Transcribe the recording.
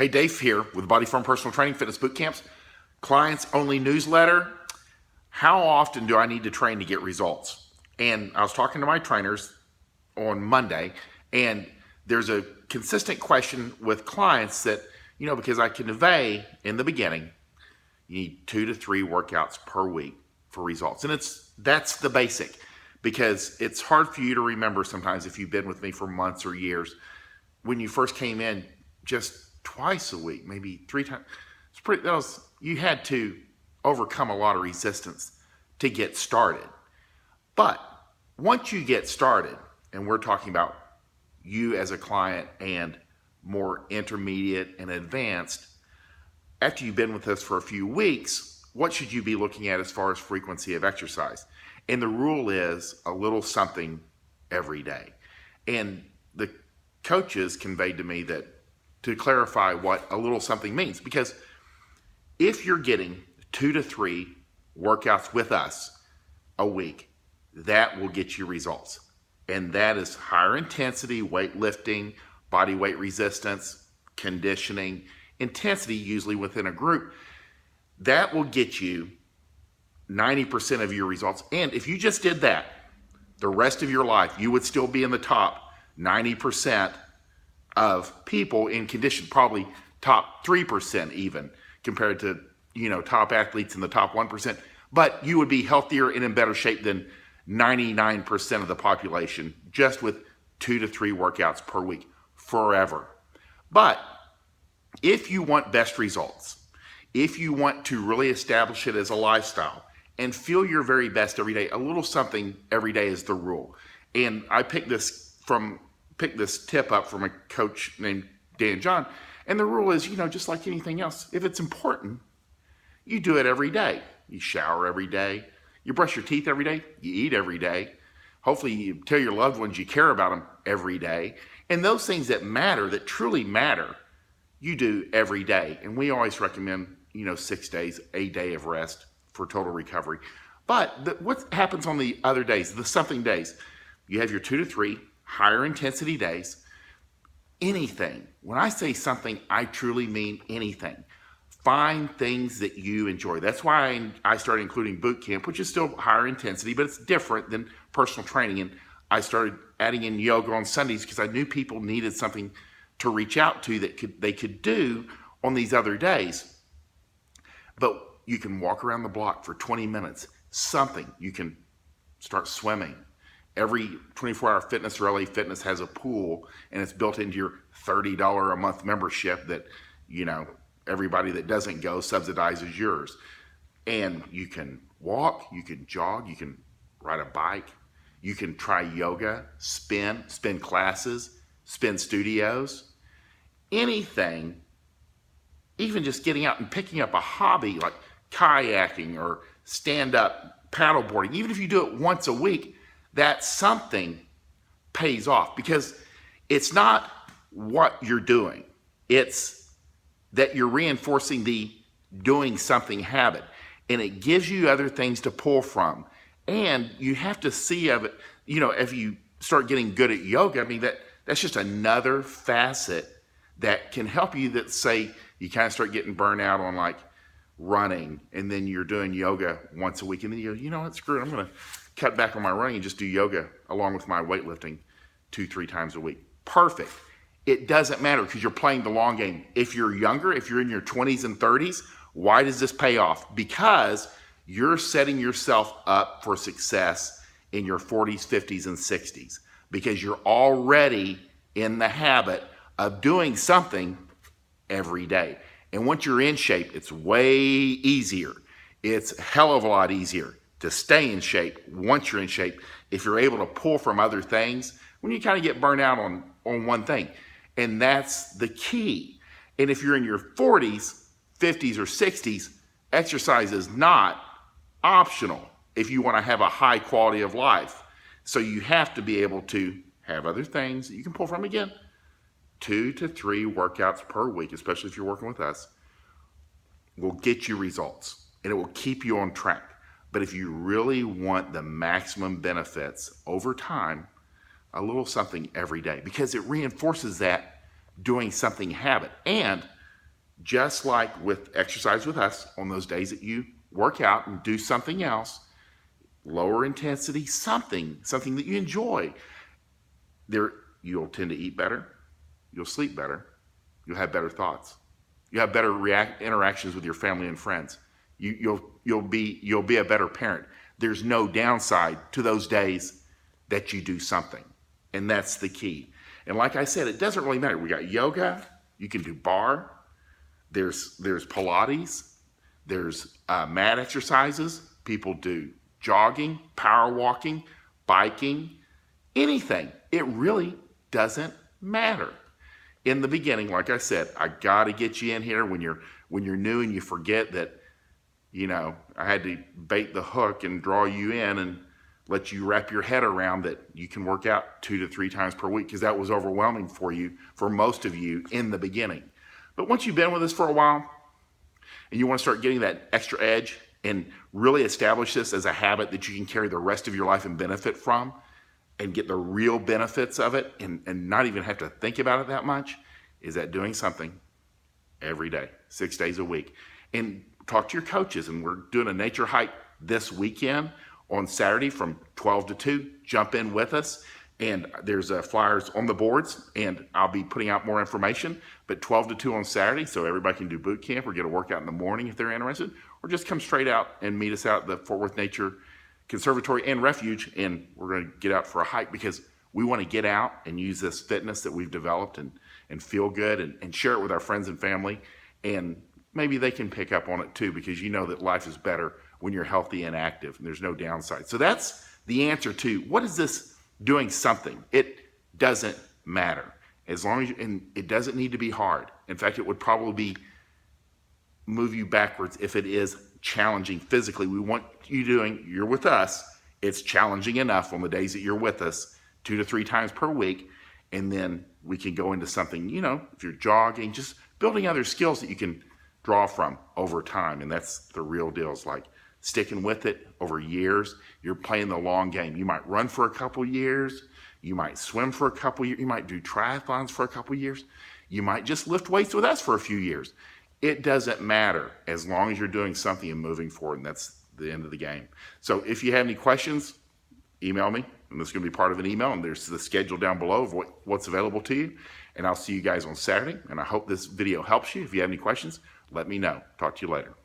Hey, Dave here with Body Form Personal Training Fitness Boot Camps, clients only newsletter. How often do I need to train to get results? And I was talking to my trainers on Monday, and there's a consistent question with clients that, because I convey in the beginning, you need 2 to 3 workouts per week for results. And that's the basic, because it's hard for you to remember sometimes if you've been with me for months or years. When you first came in, just twice a week, maybe 3 times. You had to overcome a lot of resistance to get started. But once you get started, and we're talking about you as a client and more intermediate and advanced, after you've been with us for a few weeks, what should you be looking at as far as frequency of exercise? And the rule is a little something every day. And the coaches conveyed to me that to clarify what a little something means, because if you're getting 2 to 3 workouts with us a week, that will get you results. And that is higher intensity, weightlifting, body weight resistance, conditioning, intensity usually within a group. That will get you 90% of your results. And if you just did that the rest of your life, you would still be in the top 90% of people in condition, probably top 3% even, compared to, top athletes in the top 1%. But you would be healthier and in better shape than 99% of the population just with 2 to 3 workouts per week forever. But if you want best results, if you want to really establish it as a lifestyle and feel your very best every day, a little something every day is the rule. And I picked this tip up from a coach named Dan John. And the rule is, just like anything else, if it's important, you do it every day. You shower every day. You brush your teeth every day. You eat every day. Hopefully you tell your loved ones you care about them every day. And those things that matter, that truly matter, you do every day. And we always recommend, 6 days, a day of rest for total recovery. But what happens on the other days, the something days? You have your 2 to 3 higher intensity days. Anything. When I say something, I truly mean anything. Find things that you enjoy. That's why I started including boot camp, which is still higher intensity, but it's different than personal training. And I started adding in yoga on Sundays because I knew people needed something to reach out to that they could do on these other days. But you can walk around the block for 20 minutes. Something. You can start swimming. Every 24-hour fitness or LA Fitness has a pool, and it's built into your $30 a month membership that, everybody that doesn't go subsidizes yours. And you can walk, you can jog, you can ride a bike, you can try yoga, spin classes, spin studios, anything, even just getting out and picking up a hobby like kayaking or stand-up paddleboarding. Even if you do it once a week, that something pays off, because it's not what you're doing. It's that you're reinforcing the doing something habit, and it gives you other things to pull from. And you have to see of it, if you start getting good at yoga, that's just another facet that can help you. That say you kind of start getting burnt out on like running, and then you're doing yoga once a week, and then you go, what, screw it, I'm going to cut back on my running and just do yoga along with my weightlifting 2-3 times a week. Perfect. It doesn't matter, because you're playing the long game. If you're younger, if you're in your 20s and 30s, why does this pay off? Because you're setting yourself up for success in your 40s, 50s, and 60s, because you're already in the habit of doing something every day. And once you're in shape, it's way easier. It's a hell of a lot easier to stay in shape once you're in shape, if you're able to pull from other things when you kind of get burnt out on one thing. And that's the key. And if you're in your 40s, 50s, or 60s, exercise is not optional if you want to have a high quality of life. So you have to be able to have other things that you can pull from. Again, 2 to 3 workouts per week, especially if you're working with us, will get you results, and it will keep you on track. But if you really want the maximum benefits over time, a little something every day, because it reinforces that doing something habit. And just like with exercise with us, on those days that you work out and do something else, lower intensity, something that you enjoy, you'll tend to eat better, you'll sleep better, you'll have better thoughts, you have better interactions with your family and friends. You'll be a better parent. There's no downside to those days that you do something, and that's the key. And like I said, it doesn't really matter. We got yoga, you can do bar, there's Pilates, there's mat exercises. People do jogging, power walking, biking, anything. It really doesn't matter. In the beginning, like I said, I got to get you in here when you're new and you forget that, I had to bait the hook and draw you in and let you wrap your head around that you can work out 2 to 3 times per week, because that was overwhelming for most of you in the beginning. But once you've been with us for a while and you want to start getting that extra edge and really establish this as a habit that you can carry the rest of your life and benefit from and get the real benefits of it and not even have to think about it that much, is that doing something every day, 6 days a week. And talk to your coaches, and we're doing a nature hike this weekend on Saturday from 12 to 2. Jump in with us, and there's flyers on the boards, and I'll be putting out more information, but 12 to 2 on Saturday, so everybody can do boot camp or get a workout in the morning if they're interested, or just come straight out and meet us out at the Fort Worth Nature Conservatory and Refuge, and we're going to get out for a hike because we want to get out and use this fitness that we've developed and feel good and share it with our friends and family, and maybe they can pick up on it too, because you know that life is better when you're healthy and active and there's no downside. So that's the answer to what is this doing something. It doesn't matter as long as and it doesn't need to be hard. In fact, it would probably move you backwards if it is challenging physically. We want you you're with us, it's challenging enough on the days that you're with us 2 to 3 times per week, and then we can go into something, if you're jogging, just building other skills that you can draw from over time. And that's the real deal, is like sticking with it over years. You're playing the long game. You might run for a couple years, you might swim for a couple years, you might do triathlons for a couple years, you might just lift weights with us for a few years. It doesn't matter as long as you're doing something and moving forward, and that's the end of the game. So if you have any questions, email me, and this is going to be part of an email, and there's the schedule down below of what's available to you. And I'll see you guys on Saturday, and I hope this video helps you. If you have any questions, let me know. Talk to you later.